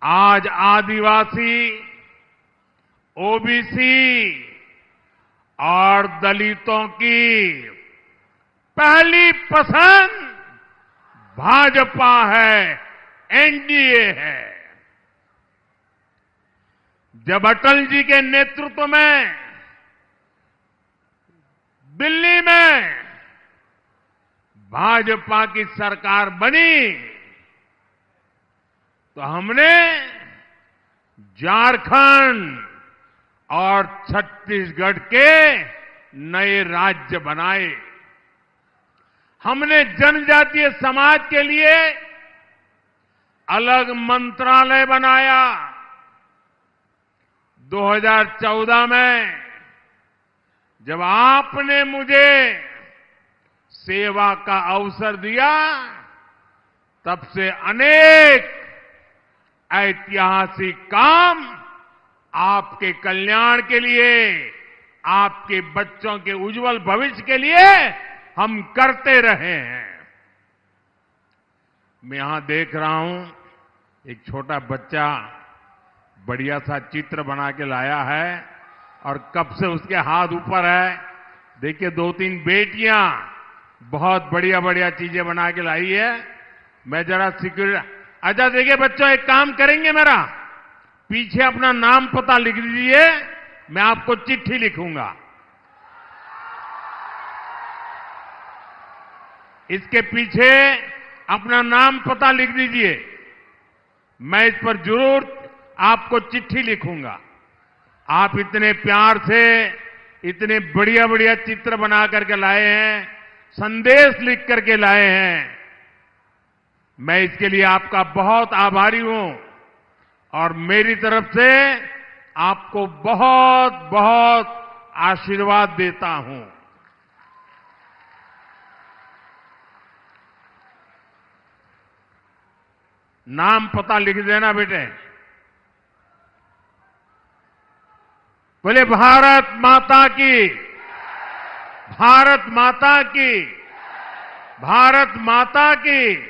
आज आदिवासी, ओबीसी और दलितों की पहली पसंद भाजपा है, एनडीए है। जब अटल जी के नेतृत्व में दिल्ली में भाजपा की सरकार बनी तो हमने झारखंड और छत्तीसगढ़ के नए राज्य बनाए। हमने जनजातीय समाज के लिए अलग मंत्रालय बनाया। 2014 में जब आपने मुझे सेवा का अवसर दिया, तब से अनेक ऐतिहासिक काम आपके कल्याण के लिए, आपके बच्चों के उज्जवल भविष्य के लिए हम करते रहे हैं। मैं यहां देख रहा हूं एक छोटा बच्चा बढ़िया सा चित्र बना के लाया है और कब से उसके हाथ ऊपर है। देखिए 2-3 बेटियां बहुत बढ़िया बढ़िया चीजें बना के लाई है। मैं जरा सिक्योरिटी, अच्छा देखिए बच्चों, एक काम करेंगे, मेरा पीछे अपना नाम पता लिख दीजिए, मैं आपको चिट्ठी लिखूंगा। इसके पीछे अपना नाम पता लिख दीजिए, मैं इस पर जरूर आपको चिट्ठी लिखूंगा। आप इतने प्यार से इतने बढ़िया बढ़िया चित्र बना करके लाए हैं, संदेश लिख करके लाए हैं। मैं इसके लिए आपका बहुत आभारी हूं और मेरी तरफ से आपको बहुत बहुत आशीर्वाद देता हूं। नाम पता लिख देना बेटे। बोले भारत माता की, भारत माता की, भारत माता की।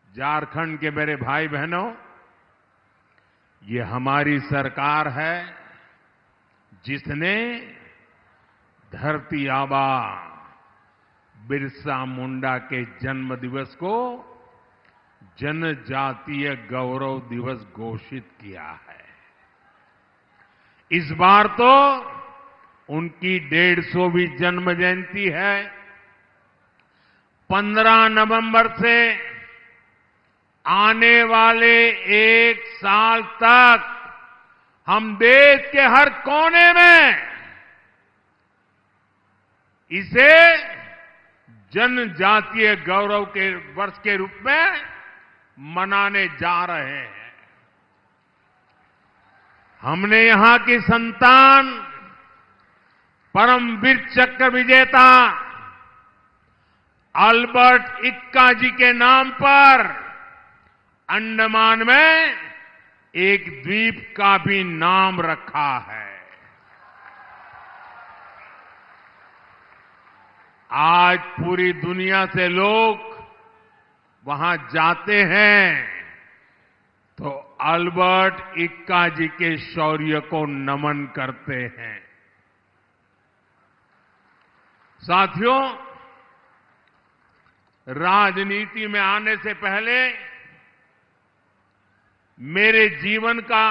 झारखंड के मेरे भाई बहनों, ये हमारी सरकार है जिसने धरती आबा बिरसा मुंडा के जन्म दिवस को जनजातीय गौरव दिवस घोषित किया है। इस बार तो उनकी 150वीं जन्म जयंती है। 15 नवंबर से आने वाले 1 साल तक हम देश के हर कोने में इसे जनजातीय गौरव के वर्ष के रूप में मनाने जा रहे हैं। हमने यहां की संतान परमवीर चक्र विजेता अल्बर्ट इक्का जी के नाम पर अंडमान में एक द्वीप का भी नाम रखा है। आज पूरी दुनिया से लोग वहां जाते हैं तो अल्बर्ट इक्का जी के शौर्य को नमन करते हैं। साथियों, राजनीति में आने से पहले मेरे जीवन का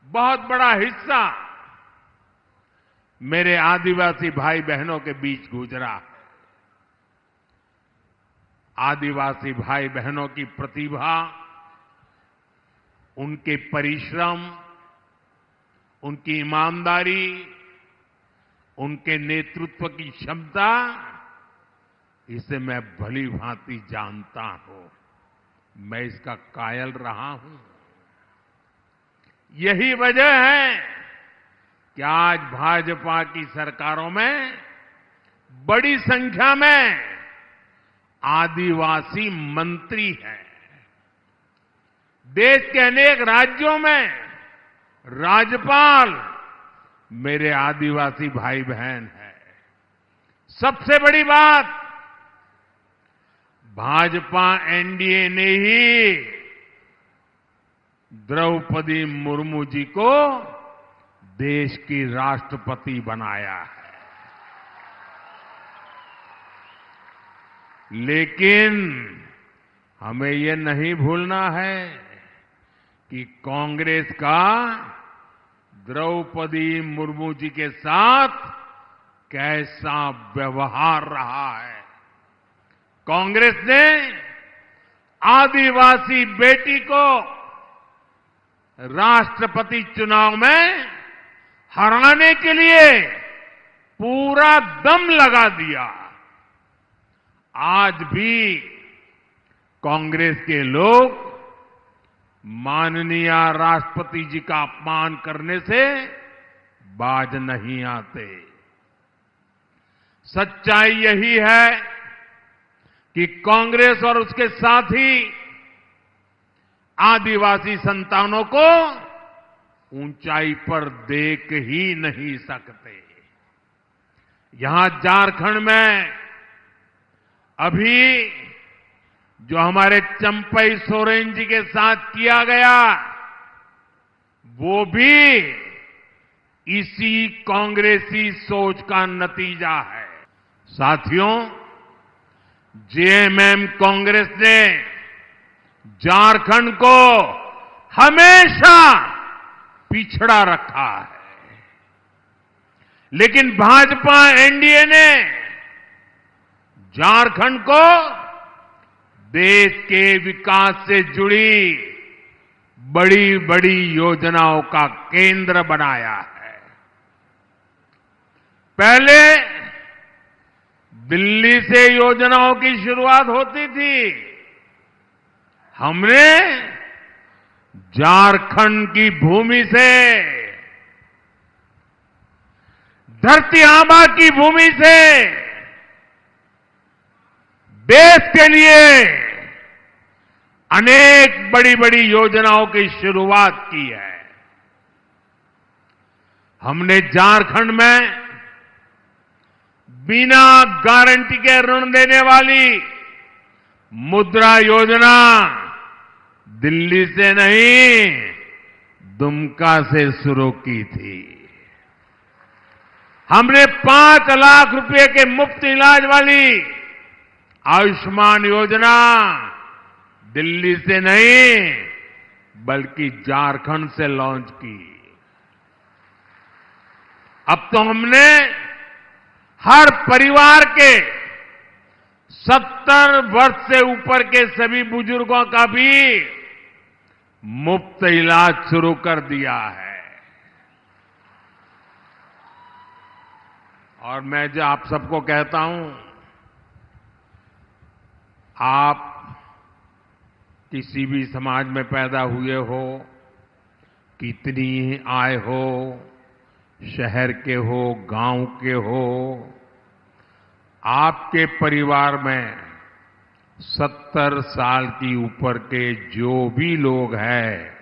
बहुत बड़ा हिस्सा मेरे आदिवासी भाई बहनों के बीच गुजरा। आदिवासी भाई बहनों की प्रतिभा, उनके परिश्रम, उनकी ईमानदारी, उनके नेतृत्व की क्षमता, इसे मैं भली भांति जानता हूं। मैं इसका कायल रहा हूं। यही वजह है कि आज भाजपा की सरकारों में बड़ी संख्या में आदिवासी मंत्री हैं। देश के अनेक राज्यों में राज्यपाल मेरे आदिवासी भाई बहन हैं। सबसे बड़ी बात, भाजपा एनडीए ने ही द्रौपदी मुर्मू जी को देश की राष्ट्रपति बनाया है। लेकिन हमें ये नहीं भूलना है कि कांग्रेस का द्रौपदी मुर्मू जी के साथ कैसा व्यवहार रहा है। कांग्रेस ने आदिवासी बेटी को राष्ट्रपति चुनाव में हराने के लिए पूरा दम लगा दिया। आज भी कांग्रेस के लोग माननीय राष्ट्रपति जी का अपमान करने से बाज नहीं आते। सच्चाई यही है कि कांग्रेस और उसके साथी आदिवासी संतानों को ऊंचाई पर देख ही नहीं सकते। यहां झारखंड में अभी जो हमारे चंपई सोरेन जी के साथ किया गया, वो भी इसी कांग्रेसी सोच का नतीजा है। साथियों, जेएमएम कांग्रेस ने झारखंड को हमेशा पिछड़ा रखा है, लेकिन भाजपा एनडीए ने झारखंड को देश के विकास से जुड़ी बड़ी बड़ी योजनाओं का केंद्र बनाया है। पहले दिल्ली से योजनाओं की शुरुआत होती थी। हमने झारखंड की भूमि से, धरती आबा की भूमि से देश के लिए अनेक बड़ी बड़ी योजनाओं की शुरुआत की है। हमने झारखंड में बिना गारंटी के ऋण देने वाली मुद्रा योजना दिल्ली से नहीं, दुमका से शुरू की थी। हमने 5 लाख रुपए के मुफ्त इलाज वाली आयुष्मान योजना दिल्ली से नहीं, बल्कि झारखंड से लॉन्च की। अब तो हमने हर परिवार के 70 वर्ष से ऊपर के सभी बुजुर्गों का भी मुफ्त इलाज शुरू कर दिया है। और मैं जो आप सबको कहता हूं, आप किसी भी समाज में पैदा हुए हो, कितनी ही आय हो, शहर के हो, गांव के हो, आपके परिवार में 70 साल की ऊपर के जो भी लोग हैं,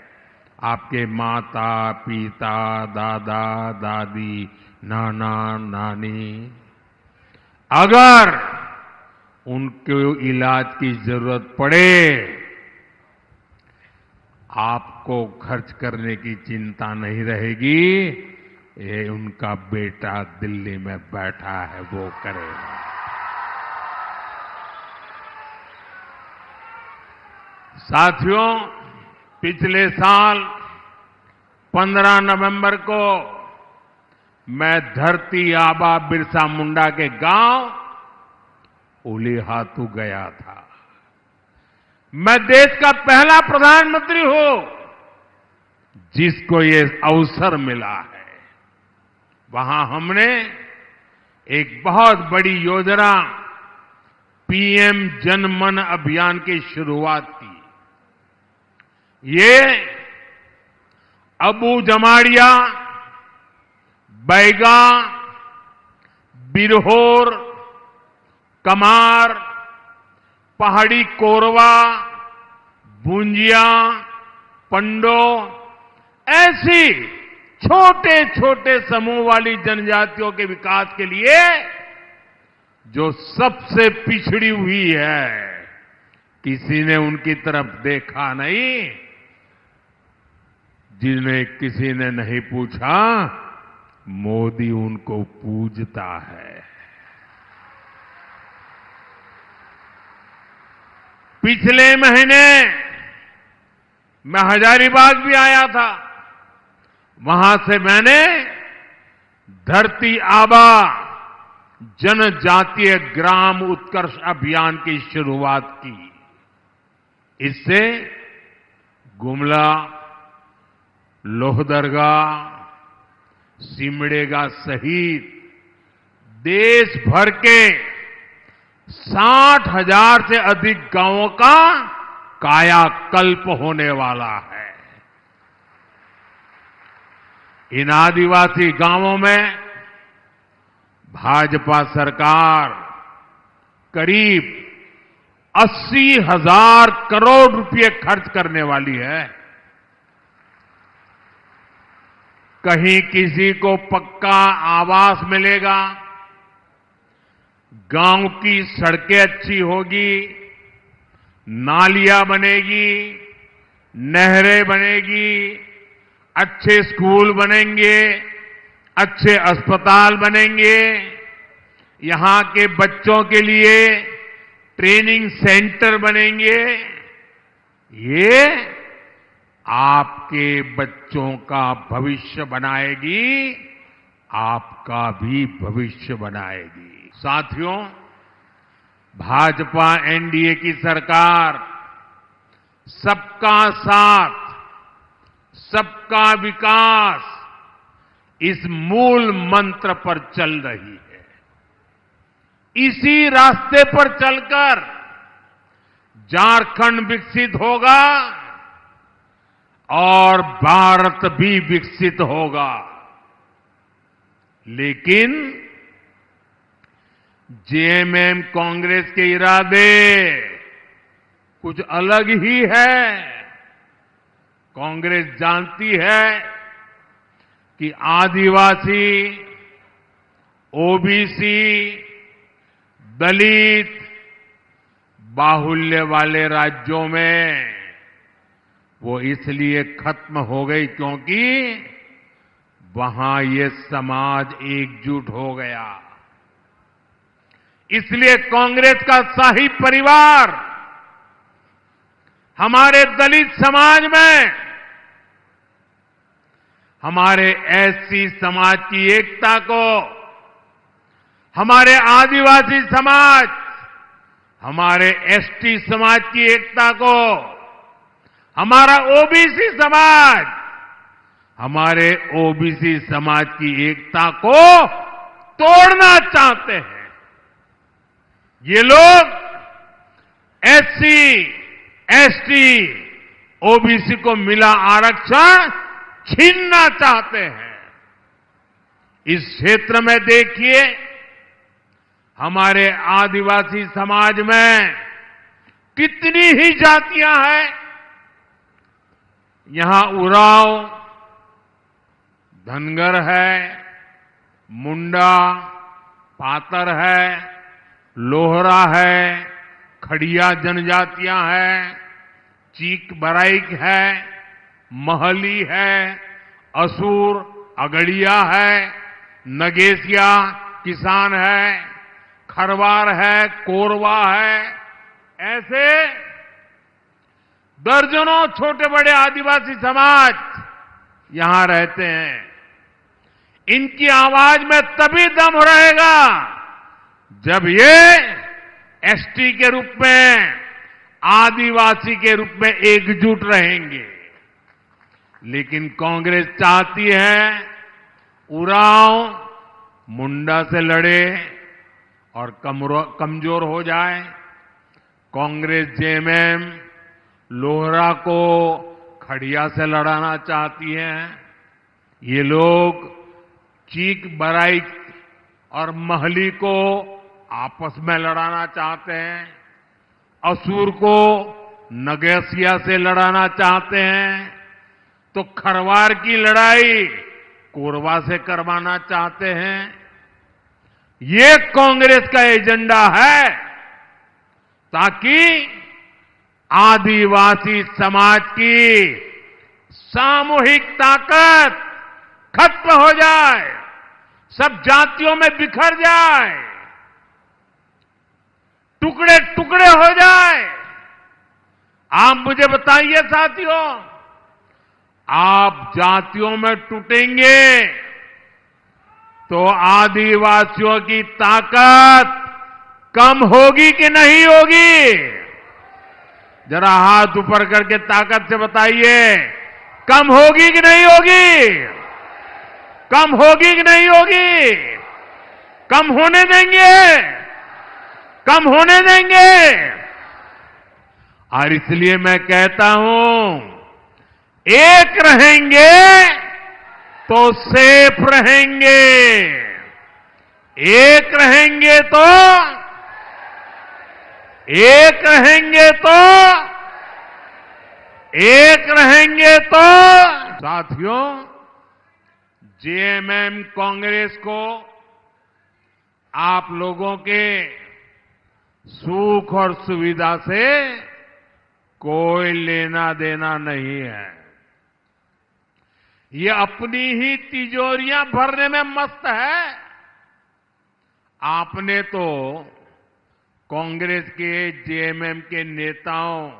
आपके माता पिता, दादा दादी, नाना नानी, अगर उनको इलाज की जरूरत पड़े, आपको खर्च करने की चिंता नहीं रहेगी। ये उनका बेटा दिल्ली में बैठा है, वो करेगा। साथियों, पिछले साल 15 नवंबर को मैं धरती आबा बिरसा मुंडा के गांव उलीहातू गया था। मैं देश का पहला प्रधानमंत्री हूं जिसको ये अवसर मिला है। वहां हमने एक बहुत बड़ी योजना पीएम जन मन अभियान की शुरुआत की। ये अबू जमाड़िया, बैगा, बिरहोर, कमार, पहाड़ी कोरवा, भूंजिया, पंडो, ऐसी छोटे छोटे समूह वाली जनजातियों के विकास के लिए जो सबसे पिछड़ी हुई है, किसी ने उनकी तरफ देखा नहीं, जिन्हें किसी ने नहीं पूछा, मोदी उनको पूजता है। पिछले महीने मैं हजारीबाग भी आया था। वहां से मैंने धरती आबा जनजातीय ग्राम उत्कर्ष अभियान की शुरुआत की। इससे गुमला, लोहदरगा, सिमडेगा सहित देश भर के 60,000 से अधिक गांवों का कायाकल्प होने वाला है। इन आदिवासी गांवों में भाजपा सरकार करीब 80,000 करोड़ रुपए खर्च करने वाली है। कहीं किसी को पक्का आवास मिलेगा, गांव की सड़कें अच्छी होगी, नालियां बनेगी, नहरें बनेगी, अच्छे स्कूल बनेंगे, अच्छे अस्पताल बनेंगे, यहां के बच्चों के लिए ट्रेनिंग सेंटर बनेंगे। ये आपके बच्चों का भविष्य बनाएगी, आपका भी भविष्य बनाएगी। साथियों, भाजपा एनडीए की सरकार सबका साथ, सबका विकास इस मूल मंत्र पर चल रही है। इसी रास्ते पर चलकर झारखंड विकसित होगा और भारत भी विकसित होगा। लेकिन जेएमएम कांग्रेस के इरादे कुछ अलग ही है। कांग्रेस जानती है कि आदिवासी, ओबीसी, दलित बाहुल्य वाले राज्यों में वो इसलिए खत्म हो गई क्योंकि वहां ये समाज एकजुट हो गया। इसलिए कांग्रेस का शाही परिवार हमारे दलित समाज में, हमारे एससी समाज की एकता को, हमारे आदिवासी समाज, हमारे एसटी समाज की एकता को, हमारा ओबीसी समाज, हमारे ओबीसी समाज की एकता को तोड़ना चाहते हैं। ये लोग एससी, एसटी, ओबीसी को मिला आरक्षण छीनना चाहते हैं। इस क्षेत्र में देखिए, हमारे आदिवासी समाज में कितनी ही जातियां हैं। यहां उरांव, धनगर है, मुंडा, पातर है, लोहरा है, खड़िया जनजातियां हैं, चीक बराइक है, महली है, असुर, अगड़िया है, नगेसिया किसान है, खरवार है, कोरवा है। ऐसे दर्जनों छोटे बड़े आदिवासी समाज यहां रहते हैं। इनकी आवाज में तभी दम रहेगा जब ये एसटी के रूप में, आदिवासी के रूप में एकजुट रहेंगे। लेकिन कांग्रेस चाहती है उरांव मुंडा से लड़े और कमजोर हो जाए। कांग्रेस जेएमएम लोहरा को खड़िया से लड़ाना चाहती है। ये लोग चीक बराइक और महली को आपस में लड़ाना चाहते हैं। असुर को नगेसिया से लड़ाना चाहते हैं, तो खरवार की लड़ाई कोरवा से करवाना चाहते हैं। ये कांग्रेस का एजेंडा है ताकि आदिवासी समाज की सामूहिक ताकत खत्म हो जाए, सब जातियों में बिखर जाए, टुकड़े टुकड़े हो जाए। आप मुझे बताइए साथियों, आप जातियों में टूटेंगे तो आदिवासियों की ताकत कम होगी कि नहीं होगी? जरा हाथ ऊपर करके ताकत से बताइए, कम होगी कि नहीं होगी? कम होगी कि नहीं होगी? कम होने देंगे? कम होने देंगे? और इसलिए मैं कहता हूं, एक रहेंगे तो सेफ रहेंगे, एक रहेंगे तो एक रहेंगे तो एक रहेंगे तो साथियों, जेएमएम कांग्रेस को आप लोगों के सुख और सुविधा से कोई लेना देना नहीं है। ये अपनी ही तिजोरियां भरने में मस्त है। आपने तो कांग्रेस के जेएमएम के नेताओं,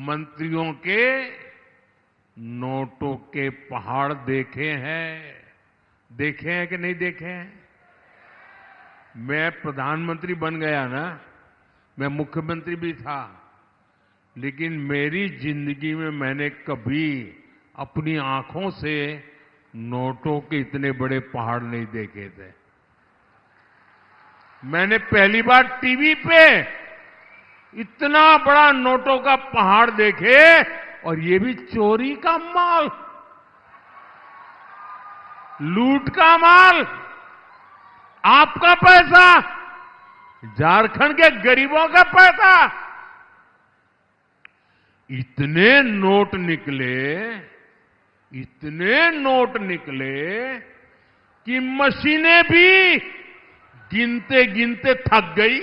मंत्रियों के नोटों के पहाड़ देखे हैं कि नहीं देखे हैं? मैं प्रधानमंत्री बन गया ना, मैं मुख्यमंत्री भी था, लेकिन मेरी जिंदगी में मैंने कभी अपनी आंखों से नोटों के इतने बड़े पहाड़ नहीं देखे थे। मैंने पहली बार टीवी पे इतना बड़ा नोटों का पहाड़ देखे, और ये भी चोरी का माल, लूट का माल, आपका पैसा, झारखंड के गरीबों का पैसा। इतने नोट निकले कि मशीनें भी गिनते गिनते थक गई।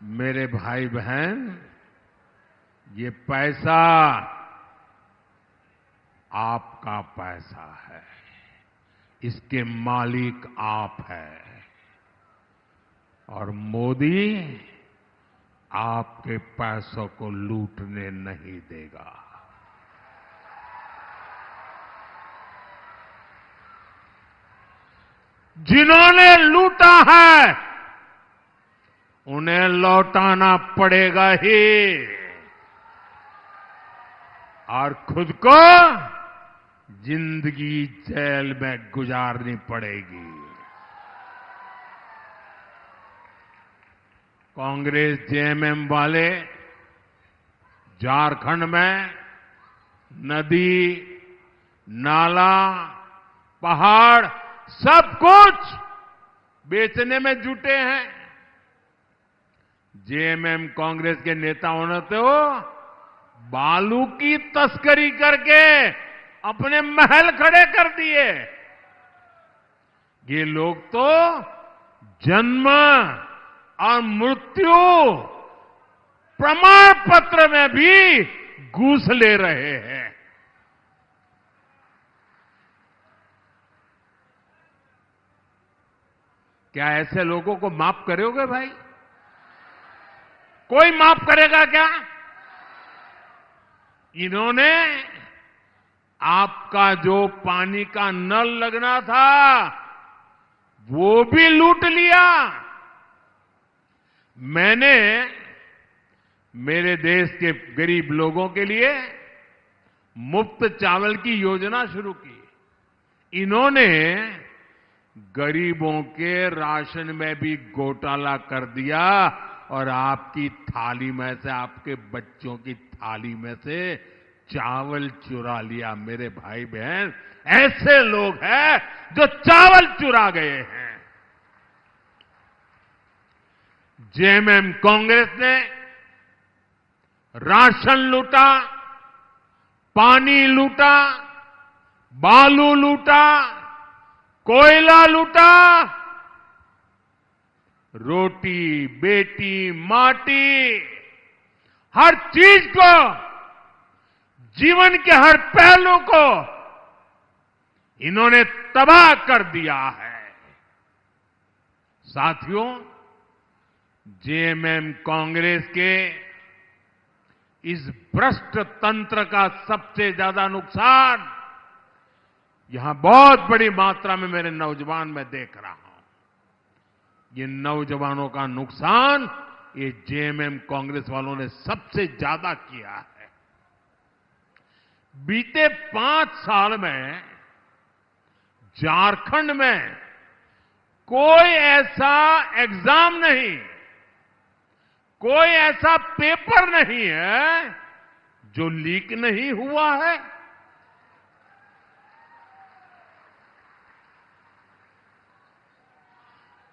मेरे भाई बहन, ये पैसा आपका पैसा है, इसके मालिक आप हैं, और मोदी आपके पैसों को लूटने नहीं देगा। जिन्होंने लूटा है उन्हें लौटाना पड़ेगा ही, और खुद को जिंदगी जेल में गुजारनी पड़ेगी। कांग्रेस जेएमएम वाले झारखंड में नदी, नाला, पहाड़ सब कुछ बेचने में जुटे हैं। जेएमएम कांग्रेस के नेताओं ने तो बालू की तस्करी करके अपने महल खड़े कर दिए। ये लोग तो जन्म और मृत्यु प्रमाण पत्र में भी घूस ले रहे हैं। क्या ऐसे लोगों को माफ करोगे भाई? कोई माफ करेगा क्या? इन्होंने आपका जो पानी का नल लगना था वो भी लूट लिया। मैंने मेरे देश के गरीब लोगों के लिए मुफ्त चावल की योजना शुरू की। इन्होंने गरीबों के राशन में भी घोटाला कर दिया और आपकी थाली में से, आपके बच्चों की थाली में से चावल चुरा लिया। मेरे भाई बहन, ऐसे लोग हैं जो चावल चुरा गए हैं। जेएमएम कांग्रेस ने राशन लूटा, पानी लूटा, बालू लूटा, कोयला लूटा, रोटी, बेटी, माटी, हर चीज को, जीवन के हर पहलू को इन्होंने तबाह कर दिया है। साथियों, जेएमएम कांग्रेस के इस भ्रष्ट तंत्र का सबसे ज्यादा नुकसान यहां बहुत बड़ी मात्रा में मेरे नौजवान में देख रहा हूं। ये नौजवानों का नुकसान ये जेएमएम कांग्रेस वालों ने सबसे ज्यादा किया है। बीते 5 साल में झारखंड में कोई ऐसा एग्जाम नहीं, कोई ऐसा पेपर नहीं है जो लीक नहीं हुआ है।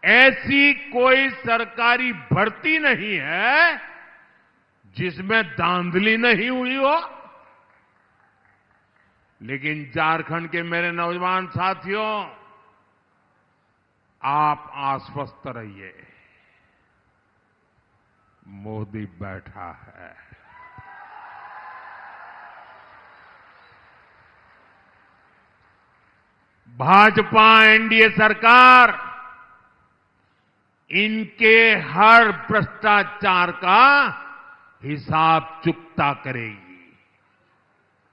ऐसी कोई सरकारी भर्ती नहीं है जिसमें धांधली नहीं हुई हो। लेकिन झारखंड के मेरे नौजवान साथियों, आप आश्वस्त रहिए, मोदी बैठा है। भाजपा एनडीए सरकार इनके हर भ्रष्टाचार का हिसाब चुकता करेगी।